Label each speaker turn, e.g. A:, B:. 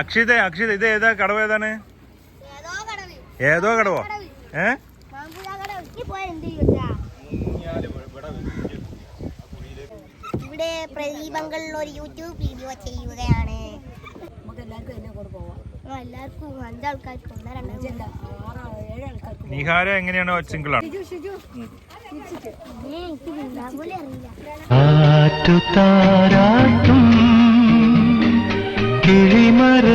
A: അക്ഷിത ഇത് ഏതാ കടവ് ഏതാണ്? ഏതോ കടവോ?
B: ഇവിടെ പ്രദീപങ്ങൾ ഒരു യൂട്യൂബ് വീഡിയോ ചെയ്യുകയാണ്. എല്ലാവർക്കും 5 ആൾക്കാർക്ക് 1 2
A: നിഹാര എങ്ങനെയാണോ സിംഗിളാണ്?
C: കിളിമര